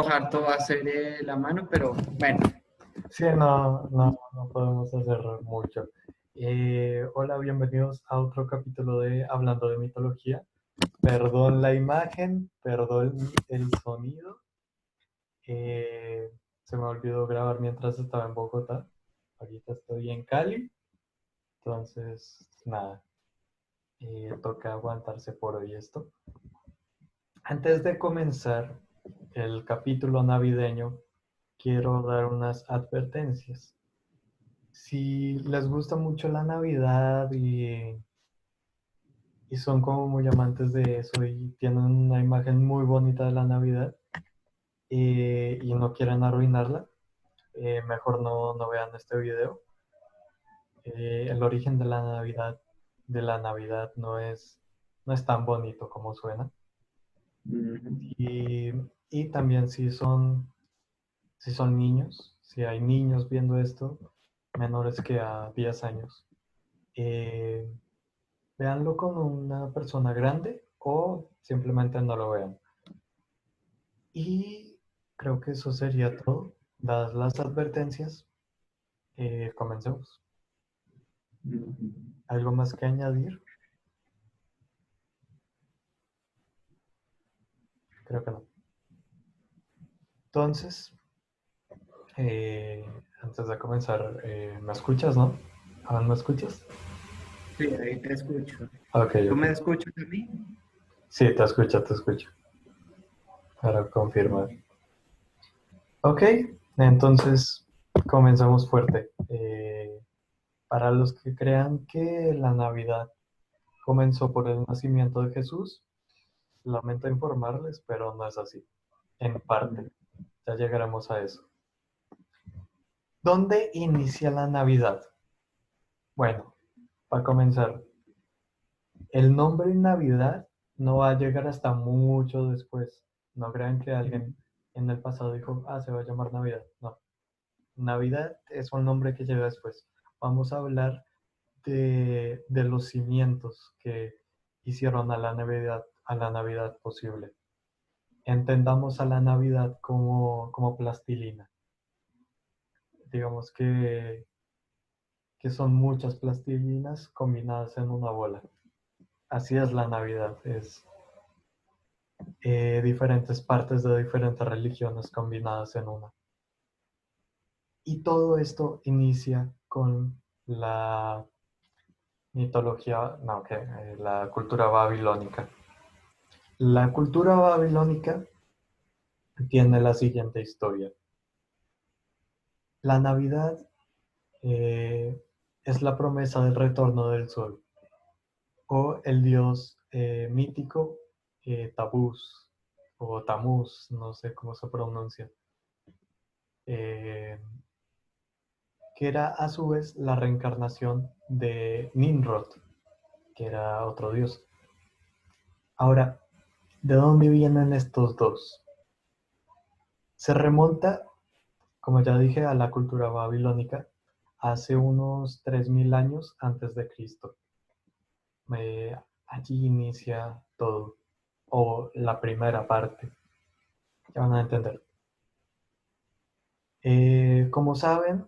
harto va a ser la mano, pero bueno. Sí, no podemos hacer mucho. Hola, bienvenidos a otro capítulo de Hablando de Mitología. Perdón la imagen, perdón el sonido. Eh, Se me olvidó grabar mientras estaba en Bogotá. Ahorita estoy en Cali, entonces nada, toca aguantarse por hoy esto. Antes de comenzar el capítulo navideño, quiero dar unas advertencias. Si les gusta mucho la Navidad y son como muy amantes de eso y tienen una imagen muy bonita de la Navidad y no quieren arruinarla, mejor no vean este video. El origen de la Navidad no es tan bonito como suena. mm, Y, y también si son niños, si hay niños viendo esto, menores que a 10 años. eh, Véanlo con una persona grande o simplemente no lo vean. Y creo que eso sería todo. Dadas las advertencias, comencemos. mm. ¿Algo más que añadir? Creo que no. Entonces, eh, antes de comenzar, ¿me escuchas, no? ¿Aún me escuchas? Sí, ahí te escucho. Ok, ¿Tú ok. me escuchas a mí? Sí, te escucho, te escucho. Para confirmar. Ok, entonces comenzamos fuerte. Para los que crean que la Navidad comenzó por el nacimiento de Jesús, lamento informarles, pero no es así. En parte, Mm. ya llegaremos a eso. ¿Dónde inicia la Navidad? Bueno, para comenzar, el nombre Navidad no va a llegar hasta mucho después. No crean que alguien en el pasado dijo, se va a llamar Navidad. No, Navidad es un nombre que llega después. Vamos a hablar de los cimientos que hicieron a la Navidad posible. Entendamos a la Navidad como plastilina. Digamos que son muchas plastilinas combinadas en una bola. Así es la Navidad, es diferentes partes de diferentes religiones combinadas en una. Y todo esto inicia con la mitología, no, la cultura babilónica. La cultura babilónica tiene la siguiente historia. La Navidad eh, es la promesa del retorno del sol, o el dios mítico Tabús, o Tamuz, no sé cómo se pronuncia, eh, que era a su vez la reencarnación de Nimrod, que era otro dios. Ahora, ¿de dónde vienen estos dos? Se remonta, como ya dije, a la cultura babilónica hace unos 3000 años antes de Cristo. Eh, Allí inicia todo, o la primera parte, ya van a entender. Como saben,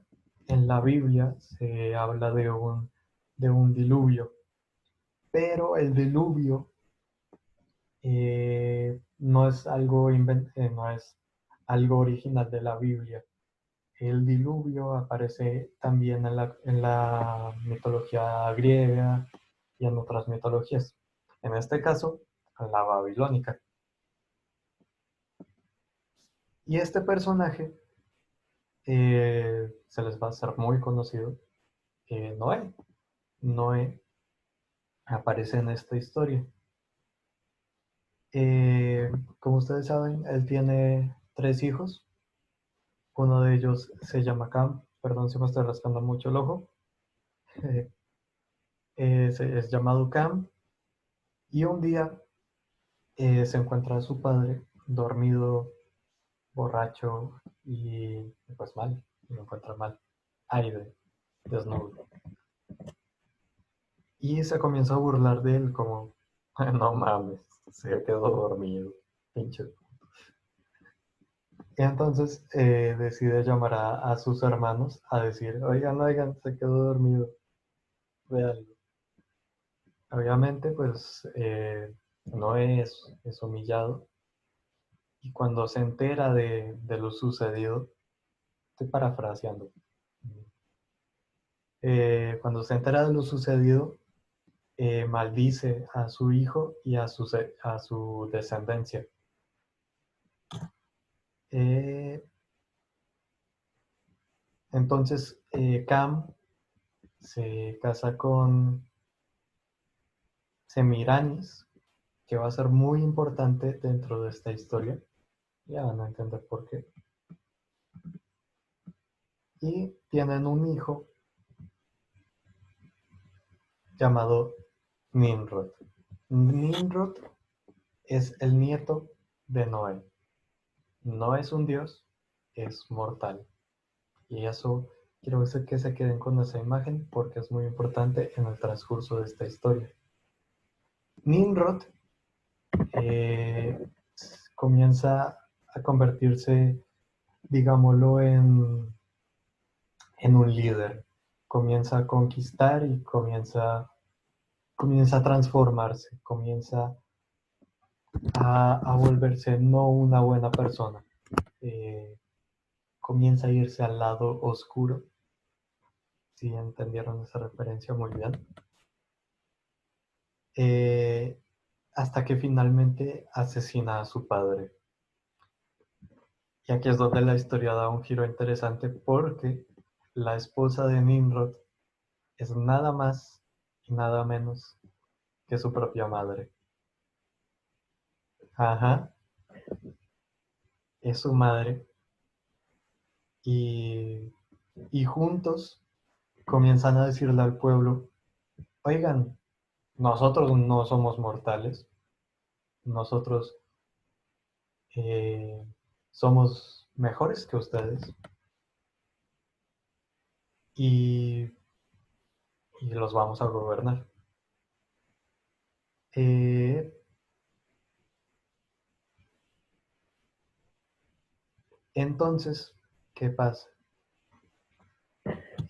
en la Biblia se habla de un diluvio, pero el diluvio no es algo original de la Biblia. El diluvio aparece también en la mitología griega y en otras mitologías. En este caso, la babilónica. Y este personaje se les va a hacer muy conocido, Noé. Noé aparece en esta historia. Como ustedes saben, él tiene tres hijos. Uno de ellos se llama Cam. Perdón si me estoy rascando mucho el ojo. Es llamado Cam. Y un día se encuentra a su padre dormido, borracho y pues mal. Lo encuentra mal. Aire, desnudo. Y se comienza a burlar de él como, no mames, se quedó dormido. Pinche. Y entonces decide llamar a sus hermanos a decir, oigan, oigan, se quedó dormido, véanlo. Obviamente, pues Noé es humillado y cuando se entera de lo sucedido, estoy parafraseando, cuando se entera de lo sucedido, maldice a su hijo y a su descendencia. Eh, entonces, Cam se casa con Semiranis, que va a ser muy importante dentro de esta historia. Ya van a entender por qué. Y tienen un hijo llamado Nimrod. Nimrod es el nieto de Noé. No es un dios, es mortal. Y eso quiero que se queden con esa imagen porque es muy importante en el transcurso de esta historia. Nimrod eh, comienza a convertirse, digámoslo, en un líder. Comienza a conquistar y comienza a transformarse, comienza a volverse no una buena persona. Eh, Comienza a irse al lado oscuro. Si entendieron esa referencia, muy bien. Eh, Hasta que finalmente asesina a su padre. Y aquí es donde la historia da un giro interesante porque la esposa de Nimrod es nada más y nada menos que su propia madre. Ajá, es su madre. Y, y juntos comienzan a decirle al pueblo, oigan, nosotros no somos mortales, nosotros eh, somos mejores que ustedes y, y los vamos a gobernar. Eh, entonces, ¿qué pasa?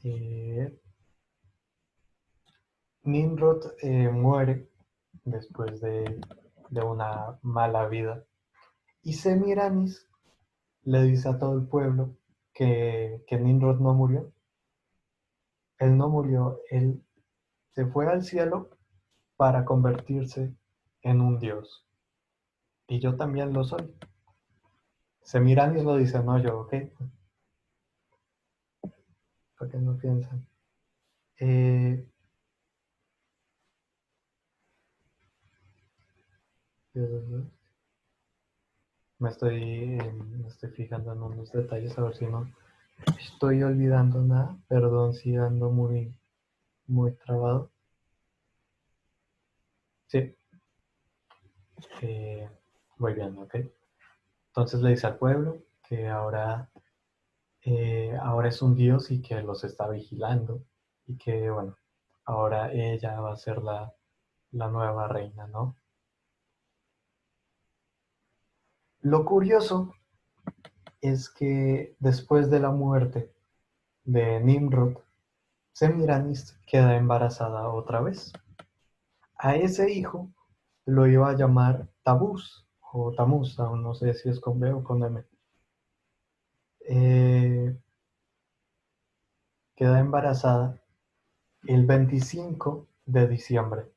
Eh, Nimrod muere después de una mala vida y Semiramis le dice a todo el pueblo que Nimrod no murió. Él no murió, él se fue al cielo para convertirse en un dios. Y yo también lo soy. Semiramis lo dice, no yo, ¿ok? ¿Para qué no piensan? Eh, me estoy fijando en unos detalles a ver si no estoy olvidando nada. Perdón si ando muy trabado. Sí, eh, muy bien, ¿ok? Entonces le dice al pueblo que ahora es un dios y que los está vigilando y que, bueno, ahora ella va a ser la nueva reina, ¿no? Lo curioso es que después de la muerte de Nimrod, Semiramis queda embarazada otra vez. A ese hijo lo iba a llamar Tabús o Tamuz, aún no sé si es con B o con M. Eh, Queda embarazada el 25 de diciembre.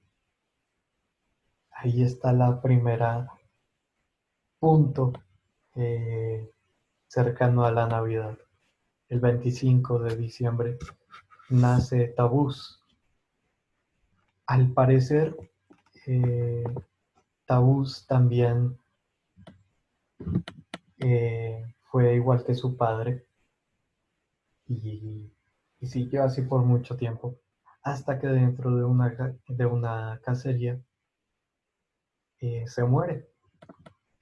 Ahí está la primera punto eh, cercano a la Navidad. El 25 de diciembre nace Tabús. Al parecer, eh, Tabús también fue igual que su padre y, y siguió así por mucho tiempo, hasta que dentro de una cacería se muere.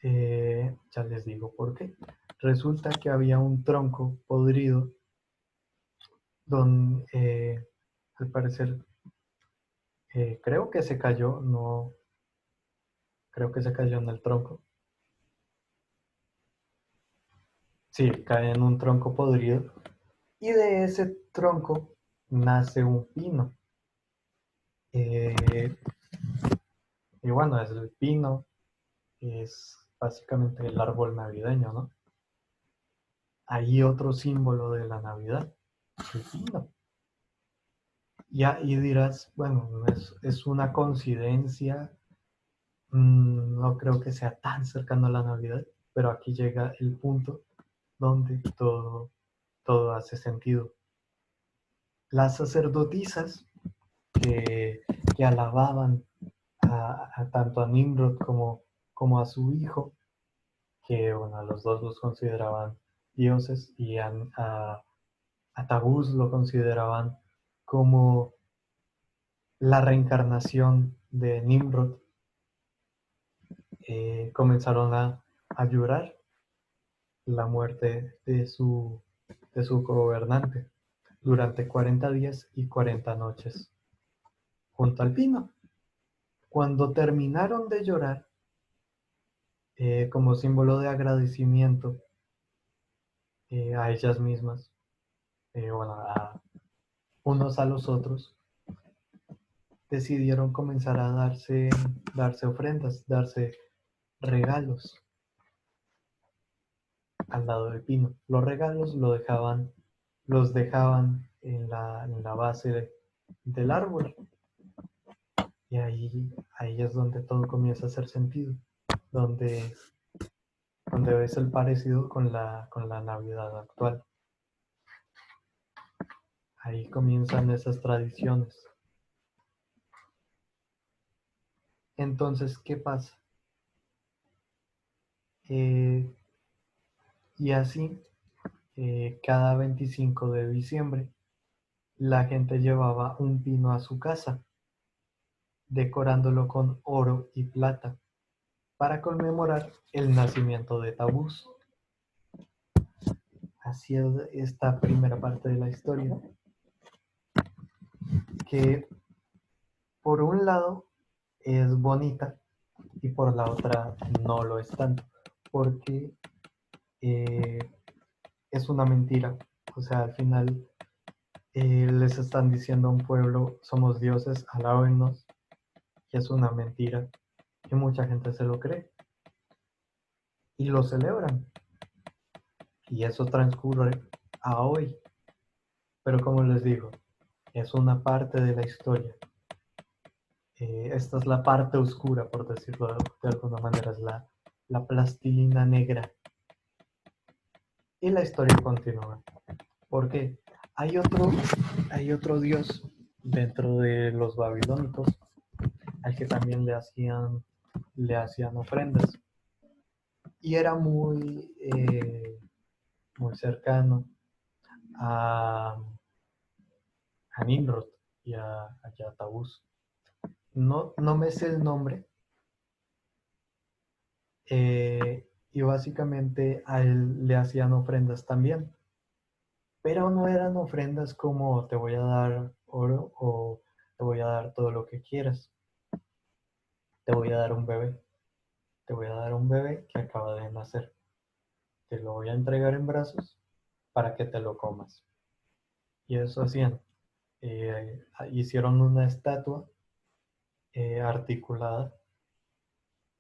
Ya les digo por qué. Resulta que había un tronco podrido donde al parecer creo que se cayó, no creo que se cayó en el tronco. Sí, cae en un tronco podrido y de ese tronco nace un pino. Eh, y bueno, es el pino, es básicamente el árbol navideño, ¿no? Hay otro símbolo de la Navidad, el pino. Y dirás, bueno, es una coincidencia, no creo que sea tan cercano a la Navidad, pero aquí llega el punto donde todo hace sentido. Las sacerdotisas que, que alababan tanto a Nimrod como a su hijo, que bueno, a los dos los consideraban dioses, y a Tabús lo consideraban como la reencarnación de Nimrod. Comenzaron a llorar la muerte de su gobernante durante 40 días y 40 noches junto al pino. Cuando terminaron de llorar, como símbolo de agradecimiento a ellas mismas, bueno, a unos a los otros, decidieron comenzar a darse ofrendas, darse regalos al lado del pino. Los regalos los dejaban en la base del árbol. Y ahí es donde todo comienza a hacer sentido, donde, donde ves el parecido con la Navidad actual. Ahí comienzan esas tradiciones. Entonces, ¿qué pasa? Eh, y así, cada 25 de diciembre, la gente llevaba un pino a su casa, decorándolo con oro y plata, para conmemorar el nacimiento de Tabús. Así es esta primera parte de la historia, que por un lado es bonita y por la otra no lo es tanto, porque eh, es una mentira. O sea, al final les están diciendo a un pueblo, somos dioses, alábennos, y es una mentira. Y mucha gente se lo cree y lo celebran. Y eso transcurre a hoy. Pero como les digo, es una parte de la historia. Esta es la parte oscura, por decirlo de alguna manera, es la plastilina negra. Y la historia continúa. Porque hay otro, hay otro dios dentro de los babilónicos al que también le hacían ofrendas. Y era muy cercano a, a Nimrod y a Tabús. No me sé el nombre, y básicamente a él le hacían ofrendas también, pero no eran ofrendas como te voy a dar oro o te voy a dar todo lo que quieras, te voy a dar un bebé, te voy a dar un bebé que acaba de nacer, te lo voy a entregar en brazos para que te lo comas. Y eso hacían. Hicieron una estatua articulada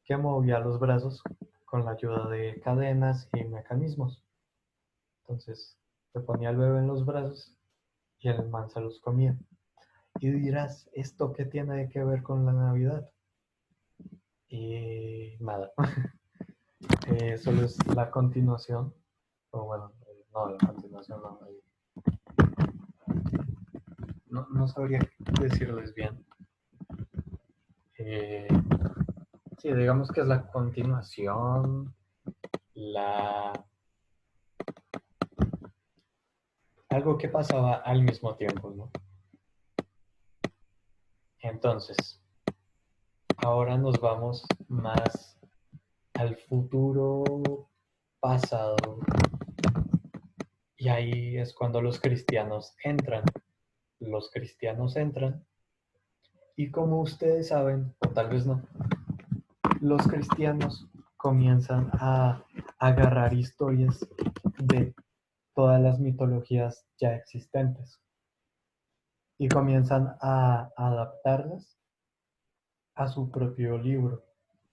que movía los brazos con la ayuda de cadenas y mecanismos. Entonces, te ponía el bebé en los brazos y el man se los comía. Y dirás, ¿esto qué tiene que ver con la Navidad? Y nada, solo es la continuación, o bueno, no, la continuación no sabría decirles bien. Eh, sí, digamos que es la continuación, la algo que pasaba al mismo tiempo, ¿no? Entonces, ahora nos vamos más al futuro pasado, y ahí es cuando los cristianos entran. Los cristianos entran y como ustedes saben, o tal vez no, los cristianos comienzan a agarrar historias de todas las mitologías ya existentes y comienzan a adaptarlas a su propio libro,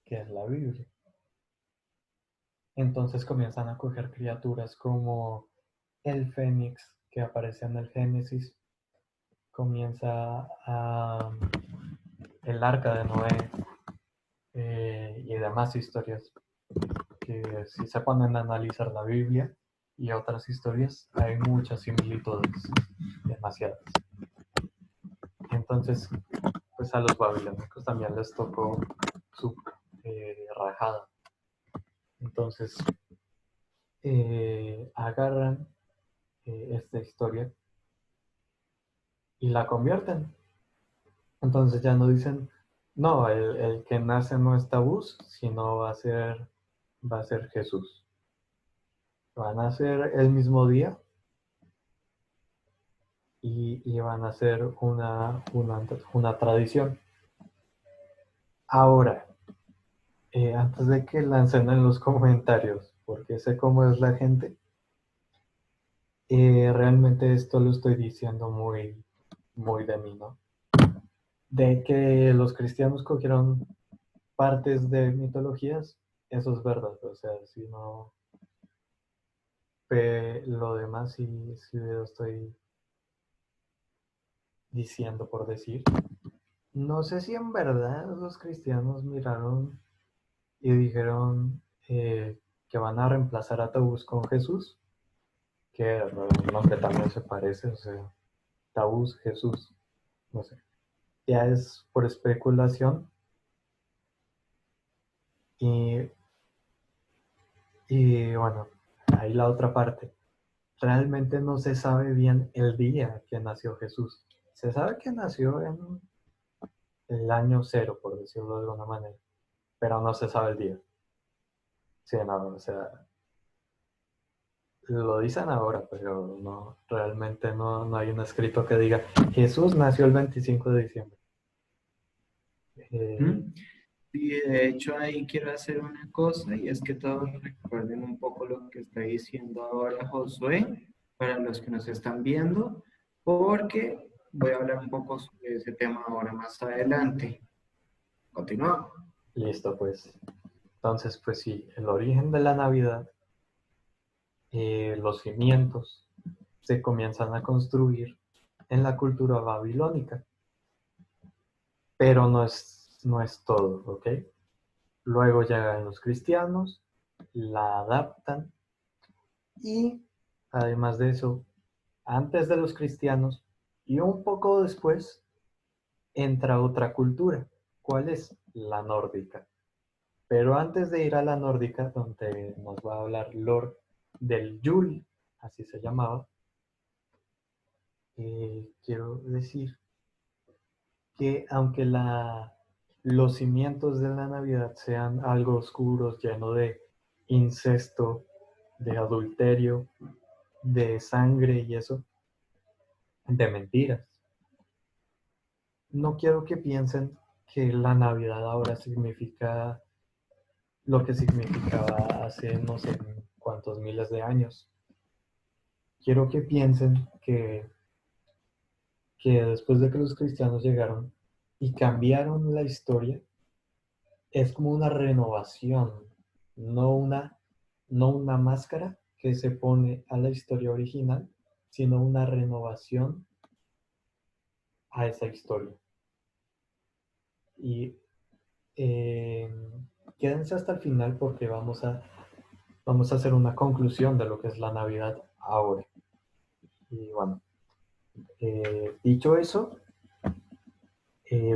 que es la Biblia. Entonces comienzan a coger criaturas como el Fénix que aparece en el Génesis, comienza el Arca de Noé y demás historias que si se ponen a analizar la Biblia y otras historias, hay muchas similitudes, demasiadas. Entonces, pues a los babilónicos también les tocó su rajada. Entonces, agarran esta historia y la convierten. Entonces ya no dicen, no, el que nace no es Tabús, sino va a ser Jesús. Van a ser el mismo día y van a ser una tradición. Ahora, antes de que lancen en los comentarios, porque sé cómo es la gente, realmente esto lo estoy diciendo muy, muy de mí, ¿no? De que los cristianos cogieron partes de mitologías, eso es verdad, o sea, si no, lo demás sí lo estoy diciendo por decir. No sé si en verdad los cristianos miraron y dijeron que van a reemplazar a Taús con Jesús, que el nombre también se parece, o sea, Taús, Jesús, no sé. Ya es por especulación y, y bueno, ahí la otra parte. Realmente no se sabe bien el día que nació Jesús. Se sabe que nació en el año cero, por decirlo de alguna manera, pero no se sabe el día. Sí, no, o sea, lo dicen ahora, pero no, realmente no hay un escrito que diga Jesús nació el 25 de diciembre. Eh, ¿Mm? Y de hecho ahí quiero hacer una cosa y es que todos recuerden un poco lo que está diciendo ahora Josué para los que nos están viendo, porque voy a hablar un poco sobre ese tema ahora más adelante. Continuamos. Listo, pues. Entonces, pues sí, el origen de la Navidad, los cimientos, se comienzan a construir en la cultura babilónica, pero no es todo, ¿ok? Luego llegan los cristianos, la adaptan y además de eso, antes de los cristianos y un poco después entra otra cultura. ¿Cuál es? La nórdica. Pero antes de ir a la nórdica, donde nos va a hablar Lord del Yule, así se llamaba, quiero decir que aunque los cimientos de la Navidad sean algo oscuros, lleno de incesto, de adulterio, de sangre y eso, de mentiras. No quiero que piensen que la Navidad ahora significa lo que significaba hace no sé cuántos miles de años. Quiero que piensen que después de que los cristianos llegaron y cambiaron la historia, es como una renovación, no una, no una máscara que se pone a la historia original, sino una renovación a esa historia. Y eh, quédense hasta el final porque vamos a hacer una conclusión de lo que es la Navidad ahora. Y bueno, dicho eso,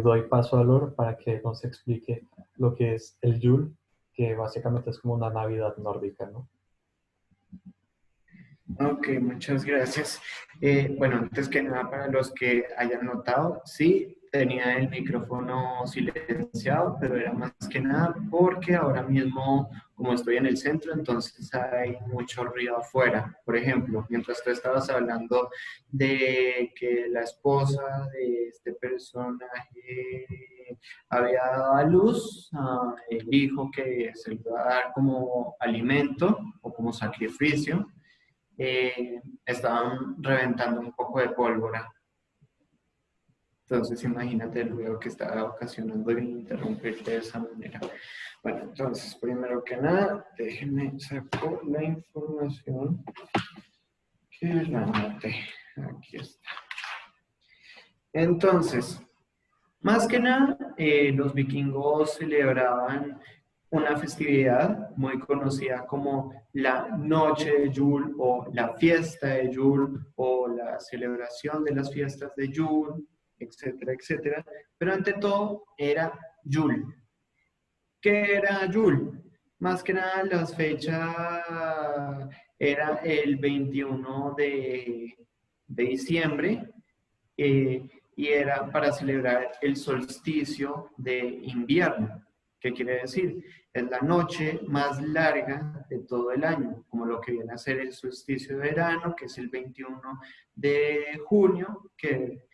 doy paso a Lor para que nos explique lo que es el Yule, que básicamente es como una Navidad nórdica, ¿no? Ok, muchas gracias. Bueno, antes que nada, para los que hayan notado, sí, tenía el micrófono silenciado, pero era más que nada porque ahora mismo, como estoy en el centro, entonces hay mucho ruido afuera. Por ejemplo, mientras tú estabas hablando de que la esposa de este personaje había dado a luz a el hijo que se le iba a dar como alimento o como sacrificio. estaban reventando un poco de pólvora. Entonces, imagínate el ruido que estaba ocasionando y interrumpirte de esa manera. Bueno, entonces, primero que nada, déjenme sacar la información que la anoté. Aquí está. Entonces, más que nada, los vikingos celebraban una festividad muy conocida como la Noche de Yule o la Fiesta de Yule o la celebración de las fiestas de Yule, etcétera, etcétera. Pero ante todo era Yule. ¿Qué era Yule? Más que nada las fechas era el 21 de diciembre y era para celebrar el solsticio de invierno. ¿Qué quiere decir? Es la noche más larga de todo el año, como lo que viene a ser el solsticio de verano, que es el 21 de junio, que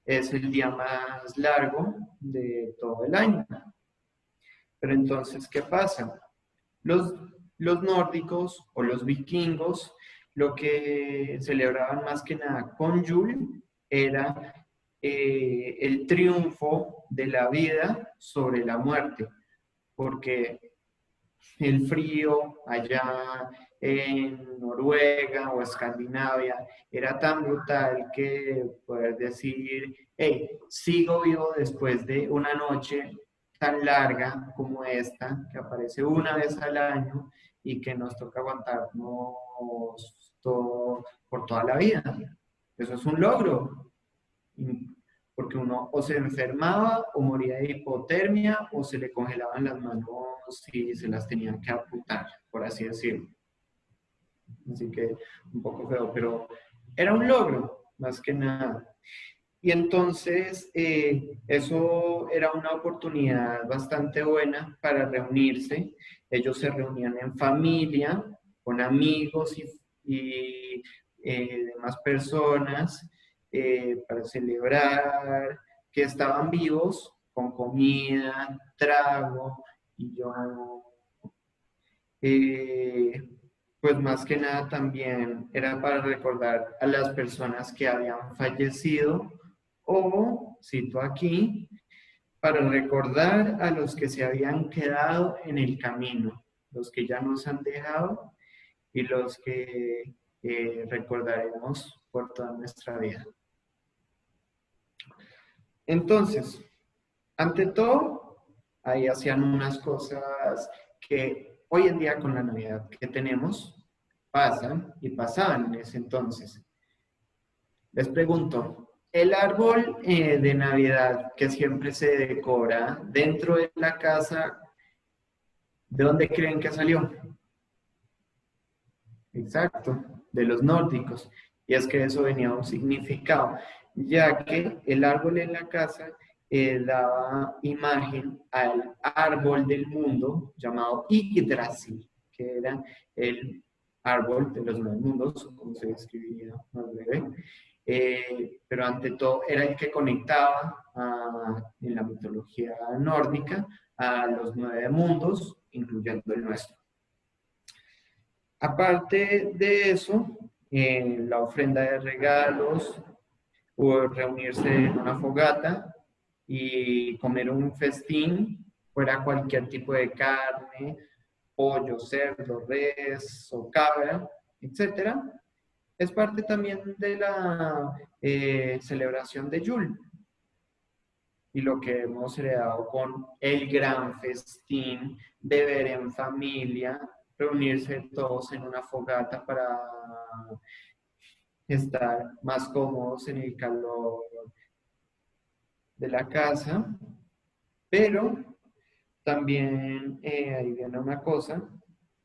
es el día más largo de todo el año. Pero entonces, ¿qué pasa? Los, los nórdicos o los vikingos lo que celebraban más que nada con Yule era el triunfo de la vida sobre la muerte, porque el frío allá en Noruega o Escandinavia era tan brutal que poder decir, hey, sigo vivo después de una noche tan larga como esta, que aparece una vez al año y que nos toca aguantarnos todo, por toda la vida. Eso es un logro, porque uno o se enfermaba o moría de hipotermia o se le congelaban las manos y se las tenían que amputar, por así decirlo. Así que un poco feo, pero era un logro, más que nada. Y entonces eso era una oportunidad bastante buena para reunirse. Ellos se reunían en familia, con amigos y demás personas para celebrar que estaban vivos con comida, trago y yo eh, pues más que nada también era para recordar a las personas que habían fallecido o, cito aquí, para recordar a los que se habían quedado en el camino, los que ya nos han dejado y los que recordaremos por toda nuestra vida. Entonces, ante todo, ahí hacían unas cosas que hoy en día con la Navidad que tenemos pasan y pasaban en ese entonces. Les pregunto, el árbol de Navidad que siempre se decora dentro de la casa, ¿de dónde creen que salió? Exacto, de los nórdicos. Y es que eso venía a un significado, ya que el árbol en la casa daba imagen al árbol del mundo llamado Yggdrasil, que era el árbol de los nueve mundos, como se describía más breve. Pero ante todo era el que conectaba en la mitología nórdica a los nueve mundos, incluyendo el nuestro. Aparte de eso, la ofrenda de regalos, o reunirse en una fogata y comer un festín, fuera cualquier tipo de carne, pollo, cerdo, res o cabra, etcétera, es parte también de la celebración de Yule y lo que hemos heredado con el gran festín de ver en familia, reunirse todos en una fogata para estar más cómodos en el calor de la casa, pero también ahí viene una cosa,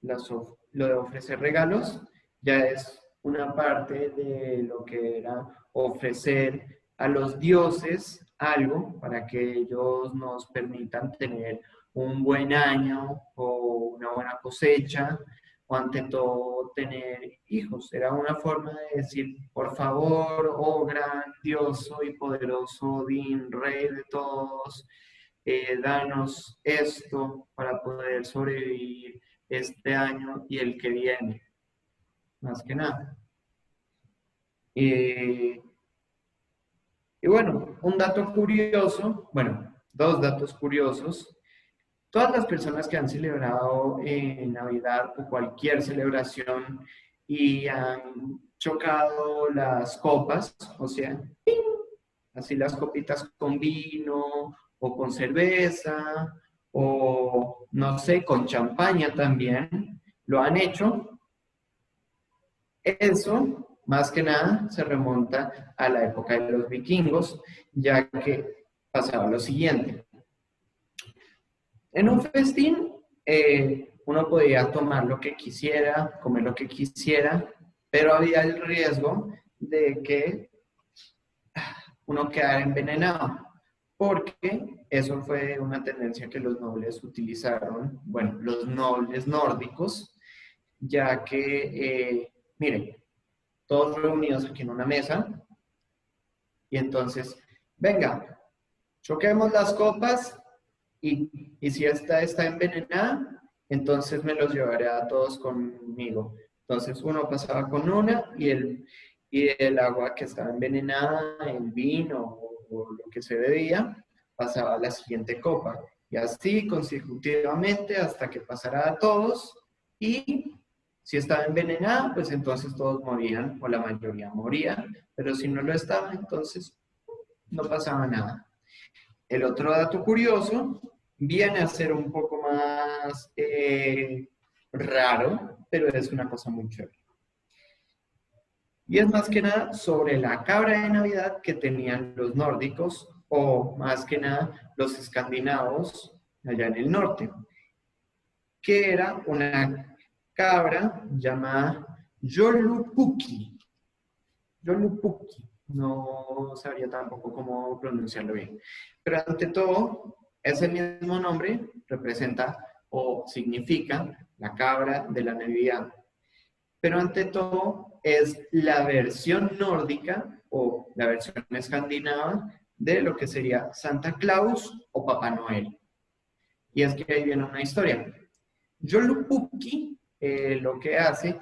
lo de ofrecer regalos ya es una parte de lo que era ofrecer a los dioses algo para que ellos nos permitan tener un buen año o una buena cosecha o ante todo tener hijos. Era una forma de decir, por favor, oh grandioso y poderoso Odín, rey de todos, danos esto para poder sobrevivir este año y el que viene, más que nada. Y, y bueno, un dato curioso, bueno, dos datos curiosos. Todas las personas que han celebrado Navidad o cualquier celebración y han chocado las copas, o sea, así las copitas con vino o con cerveza o no sé, con champaña también, lo han hecho. Eso, más que nada, se remonta a la época de los vikingos, ya que pasaba lo siguiente. En un festín, uno podía tomar lo que quisiera, comer lo que quisiera, pero había el riesgo de que uno quedara envenenado, porque eso fue una tendencia que los nobles utilizaron, bueno, los nobles nórdicos, ya que, miren, todos reunidos aquí en una mesa, y entonces, venga, choquemos las copas y si esta está envenenada, entonces me los llevaré a todos conmigo. Entonces uno pasaba con una y el agua que estaba envenenada, el vino o lo que se bebía, pasaba a la siguiente copa. Y así consecutivamente hasta que pasara a todos y si estaba envenenada, pues entonces todos morían o la mayoría moría, pero si no lo estaba, entonces no pasaba nada. El otro dato curioso viene a ser un poco más raro, pero es una cosa muy chévere. Y es más que nada sobre la cabra de Navidad que tenían los nórdicos, o más que nada los escandinavos allá en el norte, que era una cabra llamada Joulupukki. Joulupukki. No sabría tampoco cómo pronunciarlo bien. Pero ante todo, ese mismo nombre representa o significa la cabra de la Navidad. Pero ante todo es la versión nórdica o la versión escandinava de lo que sería Santa Claus o Papá Noel. Y es que ahí viene una historia. Joulupukki lo que hace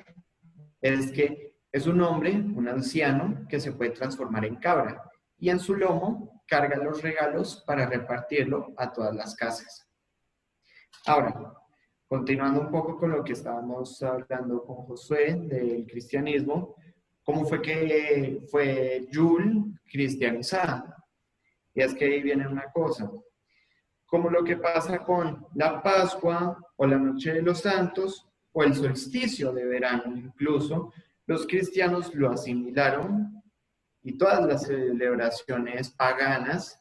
es que es un hombre, un anciano, que se puede transformar en cabra y en su lomo carga los regalos para repartirlo a todas las casas. Ahora, continuando un poco con lo que estábamos hablando con Josué del cristianismo, ¿cómo fue que fue Yule cristianizada? Y es que ahí viene una cosa, como lo que pasa con la Pascua o la Noche de los Santos o el solsticio de verano incluso, los cristianos lo asimilaron y todas las celebraciones paganas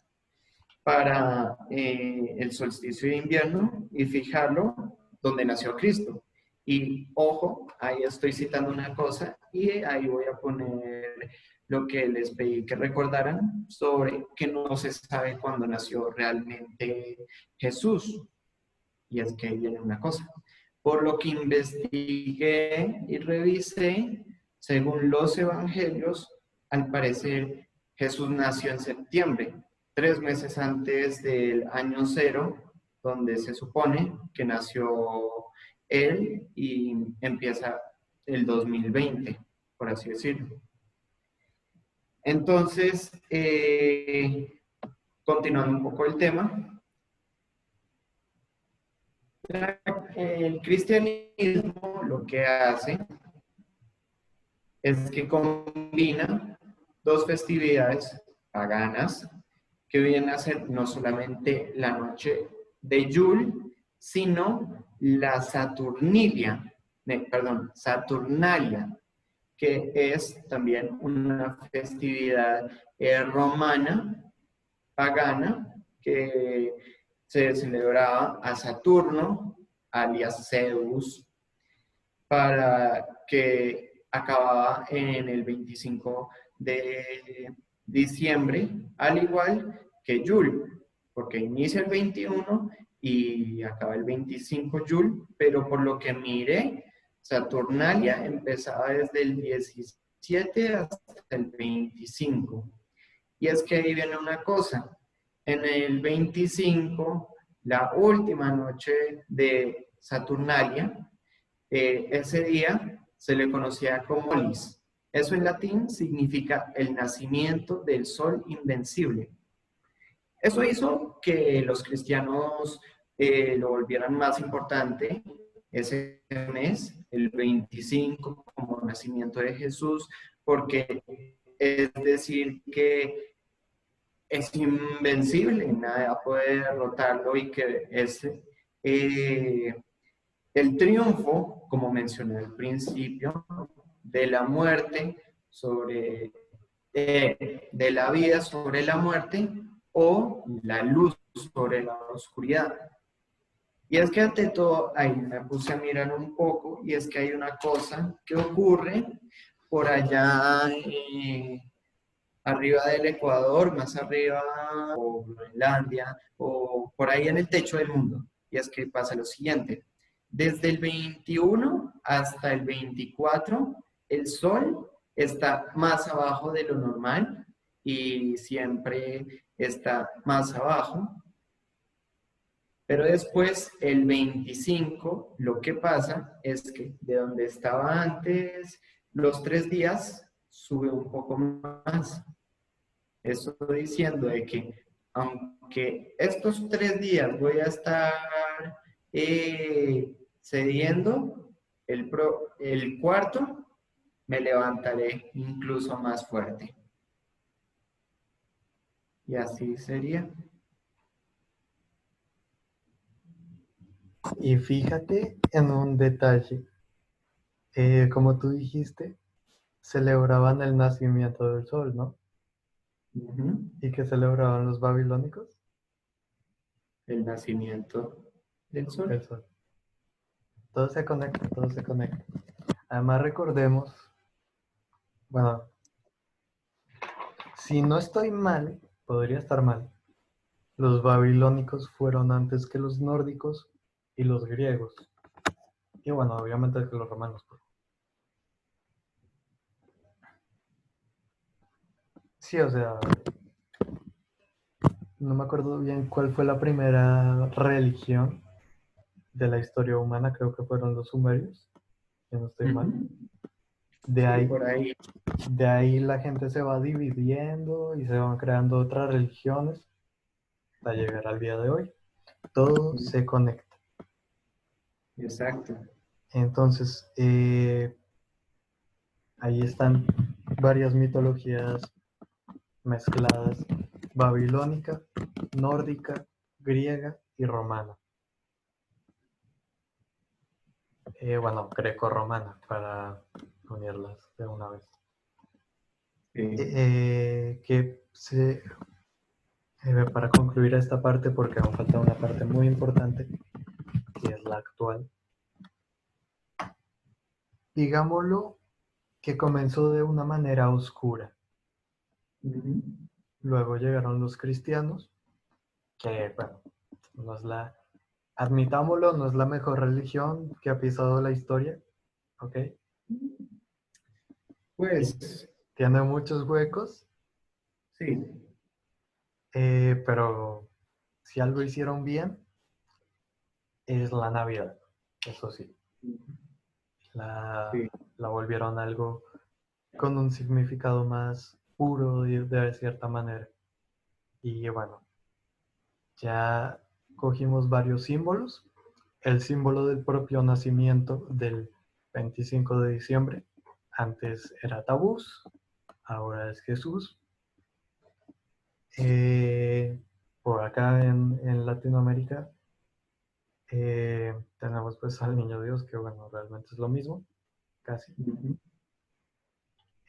para el solsticio de invierno y fijarlo donde nació Cristo. Y ojo, ahí estoy citando una cosa y ahí voy a poner lo que les pedí que recordaran sobre que no se sabe cuándo nació realmente Jesús. Y es que ahí viene una cosa. Por lo que investigué y revisé, según los evangelios, al parecer Jesús nació en septiembre, 3 meses antes del año cero, donde se supone que nació él y empieza el 2020, por así decirlo. Entonces, continuando un poco el tema, el cristianismo lo que hace es que combina dos festividades paganas que vienen a ser no solamente la noche de Yule, sino la Saturnalia, que es también una festividad romana, pagana, que se celebraba a Saturno, alias Zeus, para que acababa en el 25 de diciembre, al igual que Yule, porque inicia el 21 y acaba el 25 Yule, pero por lo que miré, Saturnalia empezaba desde el 17 hasta el 25. Y es que ahí viene una cosa, en el 25, la última noche de Saturnalia, ese día se le conocía como Polis. Eso en latín significa el nacimiento del sol invencible. Eso hizo que los cristianos lo volvieran más importante ese mes, el 25, como nacimiento de Jesús, porque es decir que es invencible, nada puede derrotarlo y que es el triunfo, como mencioné al principio, de la muerte sobre, de la vida sobre la muerte o la luz sobre la oscuridad. Y es que ante todo, ahí me puse a mirar un poco y es que hay una cosa que ocurre por allá arriba del Ecuador, más arriba, o Groenlandia, o por ahí en el techo del mundo. Y es que pasa lo siguiente. Desde el 21 hasta el 24, el Sol está más abajo de lo normal y siempre está más abajo. Pero después, el 25, lo que pasa es que de donde estaba antes, los 3 días, sube un poco más. Estoy diciendo de que aunque estos 3 días voy a estar cediendo, el cuarto me levantaré incluso más fuerte. Y así sería. Y fíjate en un detalle, como tú dijiste, celebraban el nacimiento del sol, ¿no? Ujú. ¿Y qué celebraban los babilónicos? El nacimiento del El sol. sol. Todo se conecta, todo se conecta. Además recordemos, bueno, si no estoy mal, podría estar mal, los babilónicos fueron antes que los nórdicos y los griegos. Y bueno, obviamente que los romanos. Sí, o sea, no me acuerdo bien cuál fue la primera religión de la historia humana, creo que fueron los sumerios, si no estoy mal. Ujú. De Sí, ahí, por ahí. de ahí la gente se va dividiendo y se van creando otras religiones hasta llegar al día de hoy. Todo se conecta. Exacto. Entonces, ahí están varias mitologías mezcladas, babilónica, nórdica, griega y romana. Bueno, greco-romana, para unirlas de una vez. Sí. Para concluir esta parte, porque aún falta una parte muy importante, que es la actual, digámoslo que comenzó de una manera oscura. Ujú. Luego llegaron los cristianos, que, bueno, no es admitámoslo, no es la mejor religión que ha pisado la historia, ¿ok? Pues Tiene muchos huecos, sí. pero si algo hicieron bien, es la Navidad, eso sí. La, Sí. la volvieron algo con un significado más puro de cierta manera. Y bueno, ya cogimos varios símbolos. El símbolo del propio nacimiento del 25 de diciembre. Antes era Tabús, ahora es Jesús. Por acá en Latinoamérica tenemos pues al Niño Dios, que bueno, realmente es lo mismo, casi. Ujú.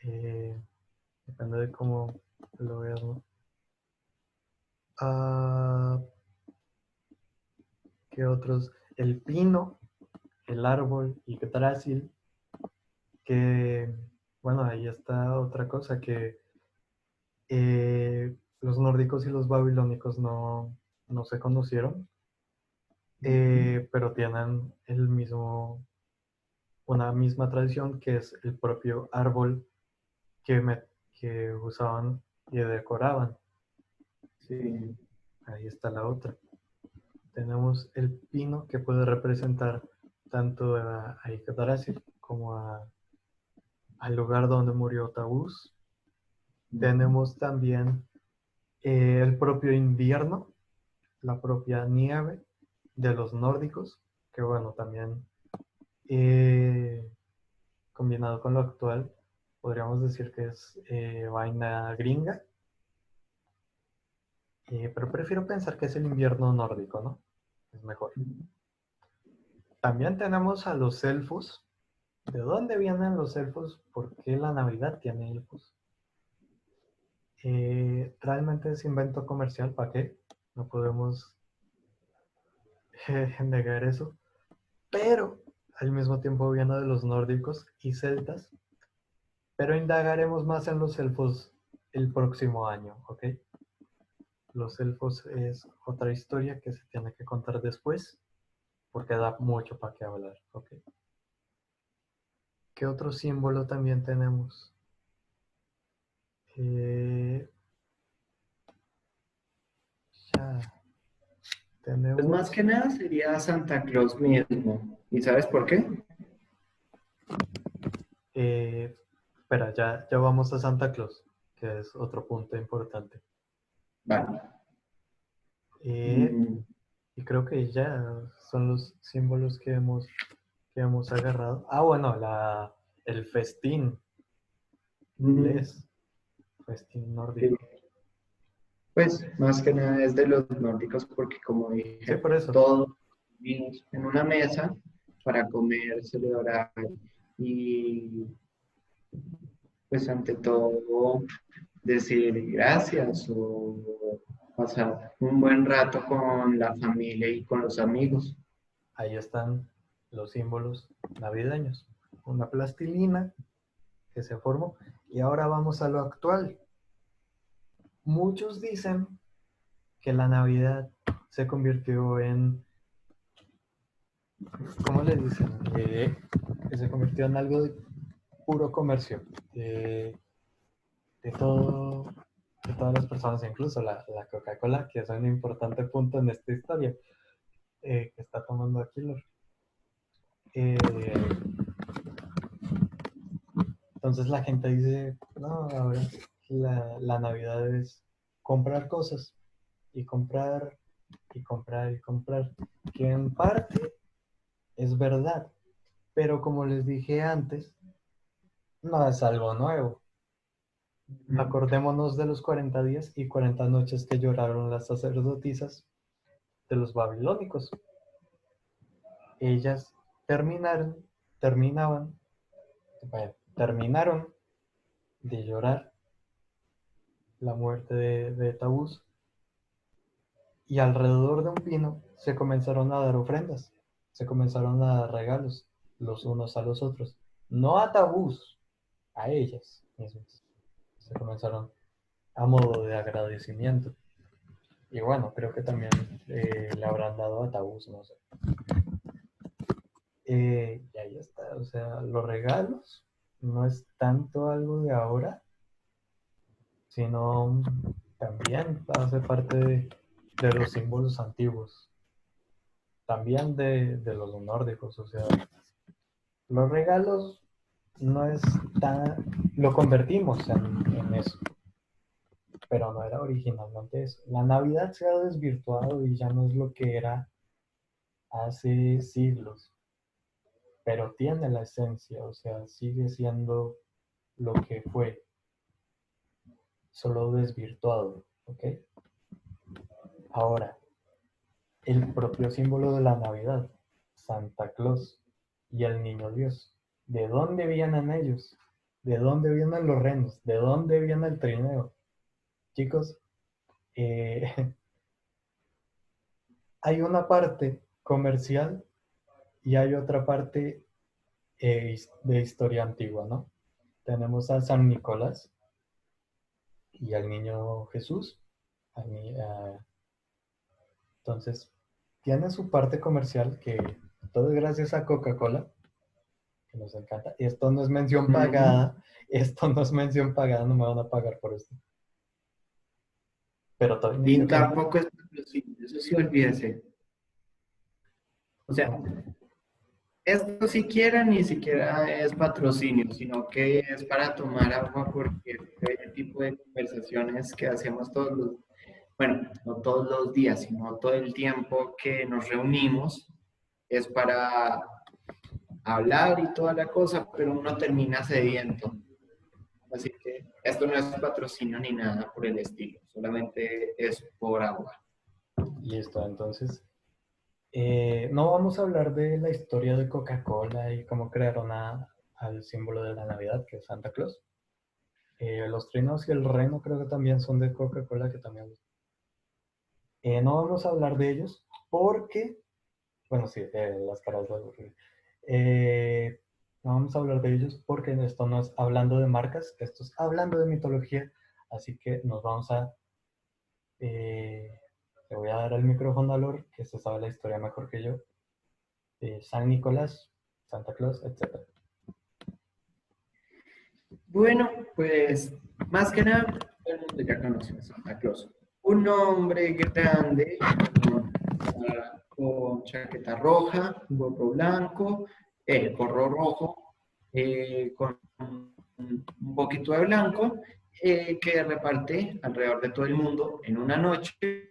Eh, Depende de cómo lo veas, ¿no? Ah, ¿qué otros? El pino, el árbol Yggdrasil, que, bueno, ahí está otra cosa, que los nórdicos y los babilónicos no se conocieron, Ujú. pero tienen una misma tradición, que es el propio árbol que usaban y decoraban. Sí. Ahí está la otra. Tenemos el pino, que puede representar tanto a Yggdrasil como al lugar donde murió Taús. Tenemos también el propio invierno, la propia nieve de los nórdicos, que bueno, también combinado con lo actual, podríamos decir que es vaina gringa, pero prefiero pensar que es el invierno nórdico, ¿no? Es mejor. También tenemos a los elfos. ¿De dónde vienen los elfos? ¿Por qué la Navidad tiene elfos? Realmente es invento comercial, ¿para qué? No podemos negar eso. Pero al mismo tiempo viene de los nórdicos y celtas. Pero indagaremos más en los elfos el próximo año, ¿ok? Los elfos es otra historia que se tiene que contar después, porque da mucho para qué hablar, ¿ok? ¿Qué otro símbolo también tenemos? Ya Pues más tenemos... que nada sería Santa Claus mismo. ¿Y sabes por qué? espera, ya vamos a Santa Claus, que es otro punto importante. Vale. Eh, Mm, y creo que ya son los símbolos que hemos agarrado. Ah, bueno, el festín mm, inglés, festín sí. nórdico. Pues más que nada es de los nórdicos porque como Sí, dije, por eso. todos reunidos en una mesa para comer, celebrar y pues ante todo decir gracias o pasar un buen rato con la familia y con los amigos. Ahí están los símbolos navideños. Una plastilina que se formó. Y ahora vamos a lo actual. Muchos dicen que la Navidad se convirtió en, ¿cómo le dicen? Que se convirtió en algo de puro comercio. De todo, de todas las personas, incluso la Coca-Cola, que es un importante punto en esta historia que está tomando aquí. Eh, entonces la gente dice, no, ahora la Navidad es comprar cosas y comprar y comprar y comprar, que en parte es verdad, pero como les dije antes, no es algo nuevo. Acordémonos de los 40 días y 40 noches que lloraron las sacerdotisas de los babilónicos. Ellas terminaron, terminaban, bueno, terminaron de llorar la muerte de Taús y alrededor de un pino se comenzaron a dar ofrendas, se comenzaron a dar regalos los unos a los otros, no a Taús, a ellas mismas. Se comenzaron a modo de agradecimiento. Y bueno, creo que también le habrán dado a Taús, no sé. Y ahí está, o sea, los regalos no es tanto algo de ahora, sino también hace parte de los símbolos antiguos, también de los nórdicos, o sea, los regalos no es tan, lo convertimos en eso, pero no era originalmente eso. La Navidad se ha desvirtuado y ya no es lo que era hace siglos, pero tiene la esencia, o sea, sigue siendo lo que fue, solo desvirtuado, ¿ok? Ahora, el propio símbolo de la Navidad, Santa Claus y el Niño Dios. ¿De dónde vienen ellos? ¿De dónde vienen los renos? ¿De dónde viene el trineo? Chicos, eh, hay una parte comercial y hay otra parte de historia antigua, ¿no? Tenemos a San Nicolás y al niño Jesús. Entonces, tiene su parte comercial que todo es gracias a Coca-Cola, que nos encanta. Esto no es mención Ujú. pagada, esto no es mención pagada, no me van a pagar por esto. Pero todo inició Y con... tampoco es exclusivo, eso sí olvídese. O sea, ¿Cómo? esto siquiera ni siquiera es patrocinio, sino que es para tomar agua porque este tipo de conversaciones que hacemos todos los, bueno, no todos los días, sino todo el tiempo que nos reunimos, es para hablar y toda la cosa, pero uno termina sediento. Así que esto no es patrocinio ni nada por el estilo, solamente es por agua. Listo, entonces, no vamos a hablar de la historia de Coca-Cola y cómo crearon al símbolo de la Navidad, que es Santa Claus. Los trinos y el reno creo que también son de Coca-Cola, que también... no vamos a hablar de ellos porque, bueno, sí, las caras de no vamos a hablar de ellos porque esto no es hablando de marcas, esto es hablando de mitología, así que nos vamos a... le voy a dar el micrófono a Lor, que se sabe la historia mejor que yo, de San Nicolás, Santa Claus, etc. Bueno, pues más que nada, todo el mundo ya conoce a Santa Claus. Un hombre grande con chaqueta roja, gorro rojo, con un poquito de blanco, que reparte alrededor de todo el mundo en una noche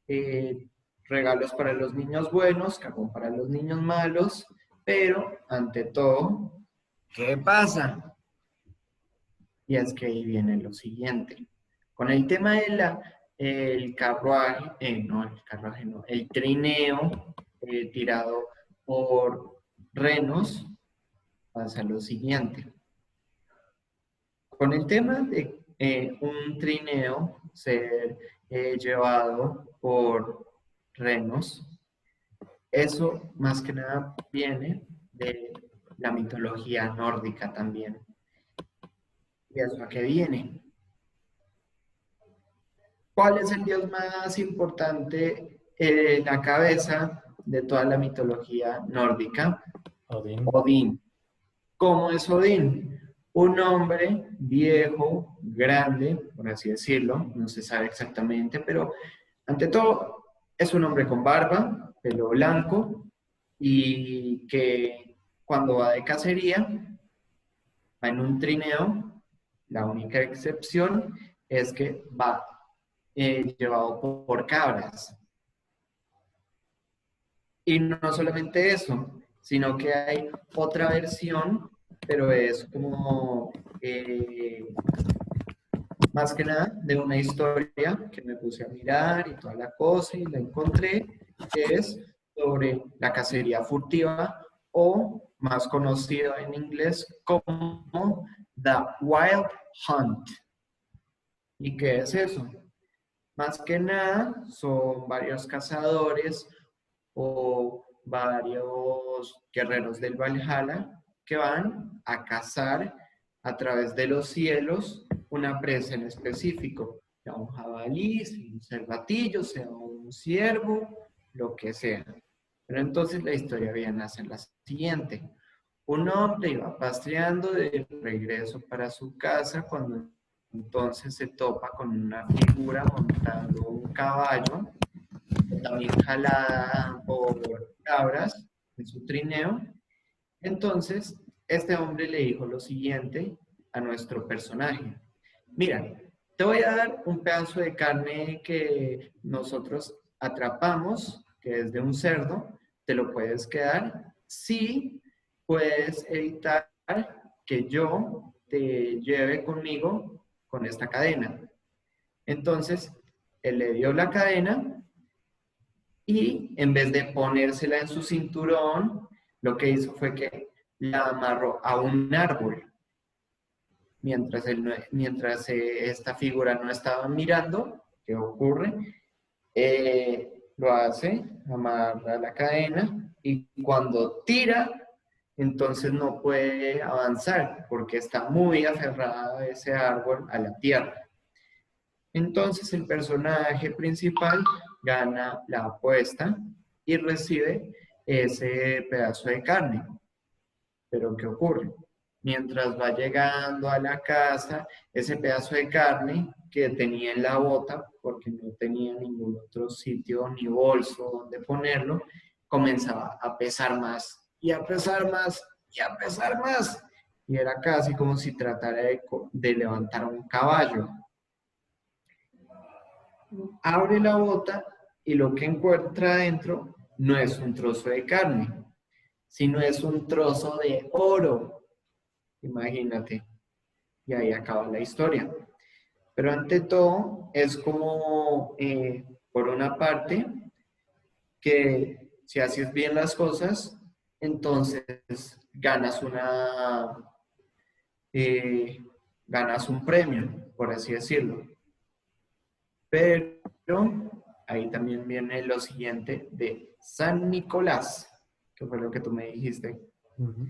eh, regalos para los niños buenos, cajón para los niños malos, pero ante todo, ¿qué pasa? Y es que ahí viene lo siguiente. Con el tema de el carruaje, no, el carruaje no, el trineo tirado por renos, pasa lo siguiente. Con el tema de un trineo ser llevado por renos, eso más que nada viene de la mitología nórdica también. ¿Y eso a qué viene? ¿Cuál es el dios más importante en la cabeza de toda la mitología nórdica? Odín. Odín. ¿Cómo es Odín? Un hombre viejo, grande, por así decirlo, no se sabe exactamente, pero ante todo es un hombre con barba, pelo blanco y que cuando va de cacería, va en un trineo. La única excepción es que va llevado por cabras. Y no solamente eso, sino que hay otra versión, pero es como más que nada de una historia que me puse a mirar y toda la cosa y la encontré, que es sobre la cacería furtiva o más conocido en inglés como The Wild Hunt. ¿Y qué es eso? Más que nada son varios cazadores o varios guerreros del Valhalla que van a cazar a través de los cielos una presa en específico, sea un jabalí, sea un cervatillo, sea un ciervo, lo que sea. Pero entonces la historia viene a ser la siguiente. Un hombre iba paseando de regreso para su casa cuando entonces se topa con una figura montando un caballo, también jalada por cabras en su trineo. Entonces, este hombre le dijo lo siguiente a nuestro personaje. Mira, te voy a dar un pedazo de carne que nosotros atrapamos, que es de un cerdo, te lo puedes quedar si puedes evitar que yo te lleve conmigo con esta cadena. Entonces, él le dio la cadena y en vez de ponérsela en su cinturón, lo que hizo fue que la amarró a un árbol. Mientras esta figura no estaba mirando, ¿qué ocurre? Lo hace, amarra la cadena y cuando tira, entonces no puede avanzar porque está muy aferrado a ese árbol a la tierra. Entonces el personaje principal gana la apuesta y recibe ese pedazo de carne. Pero ¿qué ocurre? Mientras va llegando a la casa, ese pedazo de carne que tenía en la bota, porque no tenía ningún otro sitio ni bolso donde ponerlo, comenzaba a pesar más. y a pesar más, y a pesar más. Y era casi como si tratara de levantar un caballo. Abre la bota y lo que encuentra adentro no es un trozo de carne, sino es un trozo de oro. Imagínate. Y ahí acaba la historia. Pero ante todo, es como, por una parte, que si haces bien las cosas, entonces ganas eh, ganas un premio, por así decirlo. Pero ahí también viene lo siguiente de San Nicolás, que fue lo que tú me dijiste. Ujú.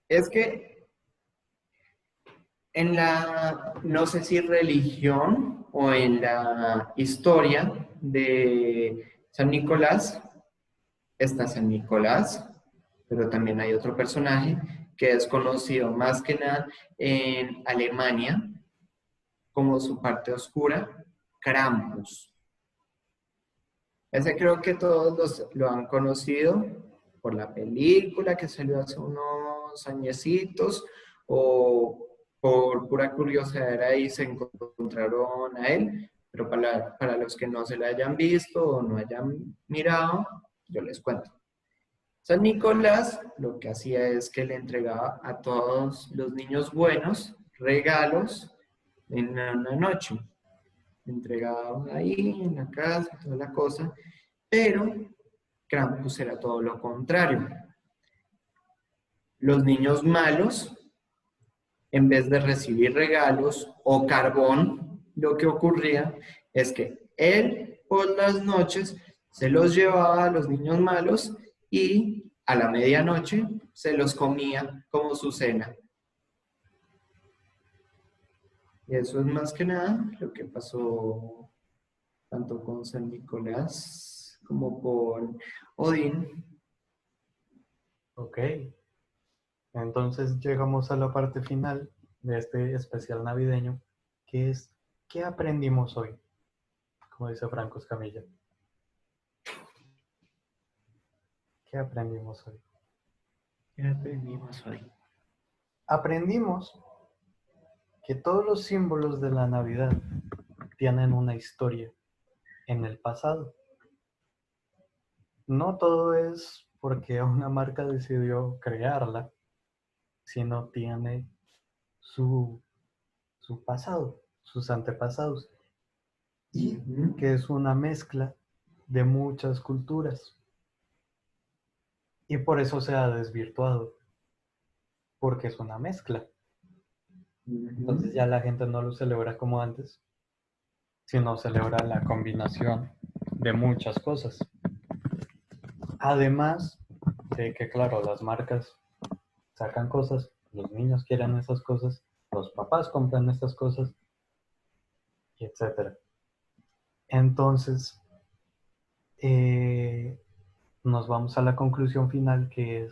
Es que en la, no sé si religión o en la historia de San Nicolás, está San Nicolás, pero también hay otro personaje que es conocido más que nada en Alemania como su parte oscura, Krampus. Ese creo que todos lo han conocido por la película que salió hace unos añecitos o por pura curiosidad ahí se encontraron a él, pero para los que no se la hayan visto o no hayan mirado, yo les cuento. San Nicolás lo que hacía es que le entregaba a todos los niños buenos regalos en una noche. Le entregaba ahí en la casa, toda la cosa, pero Krampus era todo lo contrario. Los niños malos, en vez de recibir regalos o carbón, lo que ocurría es que él por las noches se los llevaba a los niños malos y a la medianoche se los comía como su cena. Y eso es más que nada lo que pasó tanto con San Nicolás como con Odín. Ok, entonces llegamos a la parte final de este especial navideño, que es ¿qué aprendimos hoy? Como dice Franco Escamilla. ¿Qué aprendimos hoy? ¿Qué aprendimos hoy? Aprendimos que todos los símbolos de la Navidad tienen una historia en el pasado. No todo es porque una marca decidió crearla, sino tiene su, su pasado, sus antepasados, y Ujú, que es una mezcla de muchas culturas. Y por eso se ha desvirtuado, porque es una mezcla. Entonces ujú. ya la gente no lo celebra como antes, sino celebra la combinación de muchas cosas. Además de que, claro, las marcas sacan cosas, los niños quieren esas cosas, los papás compran estas cosas, y etcétera. Entonces, eh, nos vamos a la conclusión final que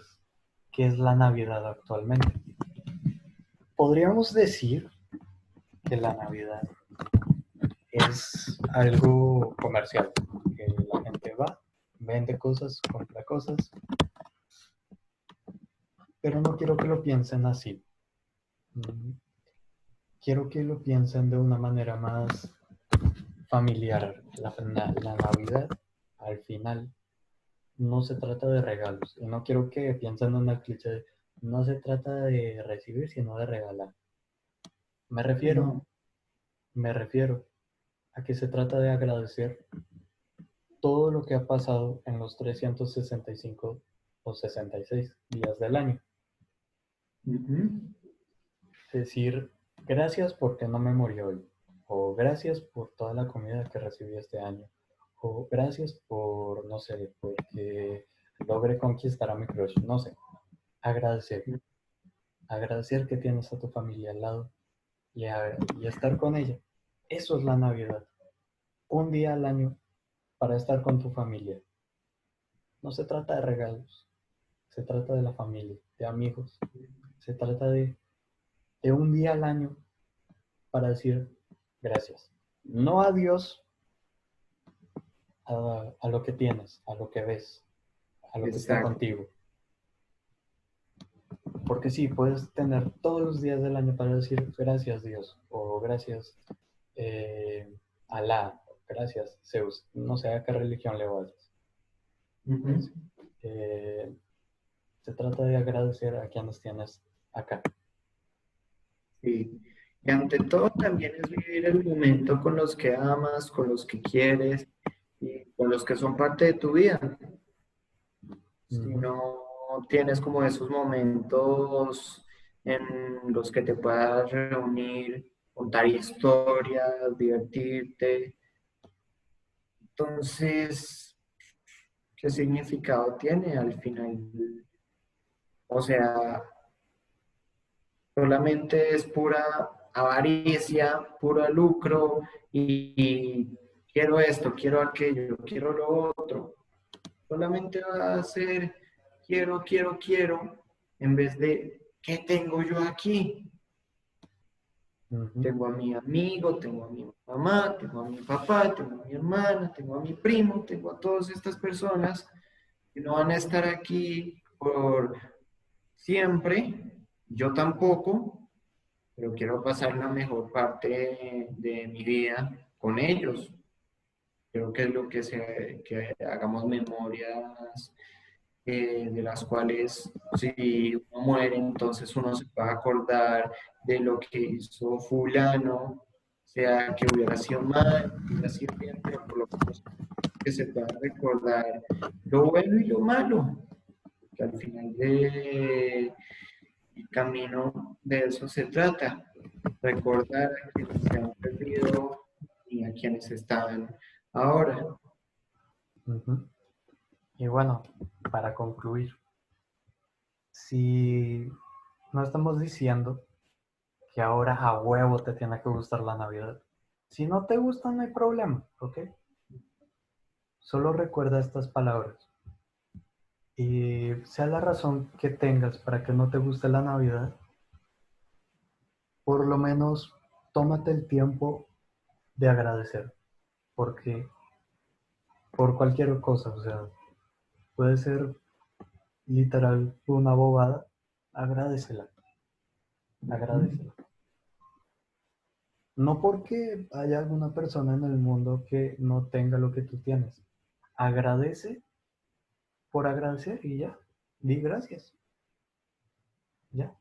es la Navidad actualmente. Podríamos decir que la Navidad es algo comercial, que la gente va, vende cosas, compra cosas, pero no quiero que lo piensen así. Mm, Quiero que lo piensen de una manera más familiar. La Navidad, al final, no se trata de regalos. Y no quiero que piensen en una cliché de, no se trata de recibir, sino de regalar. Me refiero, No. me refiero a que se trata de agradecer todo lo que ha pasado en los 365 o 66 días del año. Ujú. Decir gracias porque no me morí hoy, o gracias por toda la comida que recibí este año, o gracias por, no sé, porque logré conquistar a mi crush, no sé. Agradecer, agradecer que tienes a tu familia al lado y estar con ella. Eso es la Navidad. Un día al año para estar con tu familia. No se trata de regalos, se trata de la familia, de amigos. Se trata de un día al año para decir gracias. No a Dios, a lo que tienes, a lo que ves, a lo que está Exacto. contigo. Porque sí, puedes tener todos los días del año para decir gracias Dios o gracias eh, Alá, gracias Zeus, no sé a qué religión le vayas. Ujú. Pues, eh, se trata de agradecer a quienes tienes acá. Sí. Y ante todo también es vivir el momento con los que amas, con los que quieres y con los que son parte de tu vida. Si Ujú, no tienes como esos momentos en los que te puedas reunir, contar historias, divertirte, entonces, ¿qué significado tiene al final? O sea, solamente es pura avaricia, puro lucro y quiero esto, quiero aquello, quiero lo otro. Solamente va a ser quiero, quiero, quiero, en vez de ¿qué tengo yo aquí? ujú, Tengo a mi amigo, tengo a mi mamá, tengo a mi papá, tengo a mi hermana, tengo a mi primo, tengo a todas estas personas que no van a estar aquí por siempre, yo tampoco, pero quiero pasar la mejor parte de mi vida con ellos. Creo que es lo que, que hagamos memorias de las cuales si uno muere, entonces uno se va a acordar de lo que hizo fulano, sea que hubiera sido mal, hubiera sido bien, pero por lo menos que se pueda recordar lo bueno y lo malo, que al final del camino de eso se trata, recordar a quienes se han perdido y a quienes están ahora. ujú. Y bueno, para concluir, si no estamos diciendo que ahora a huevo te tiene que gustar la Navidad, si no te gusta no hay problema, ¿ok? Solo recuerda estas palabras. Y sea la razón que tengas para que no te guste la Navidad, por lo menos tómate el tiempo de agradecer, porque por cualquier cosa, o sea, puede ser literal una bobada, agradecela, agradecela. No porque haya alguna persona en el mundo que no tenga lo que tú tienes. Agradece por agradecer y ya. Di gracias. Ya.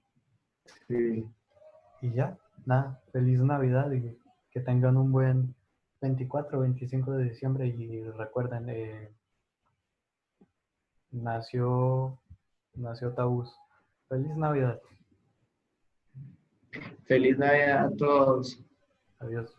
Sí. Y ya. Nada. Feliz Navidad y que tengan un buen 24 o 25 de diciembre. Y recuerden, nació, nació Taús. Feliz Navidad. Feliz Navidad a todos. Adiós.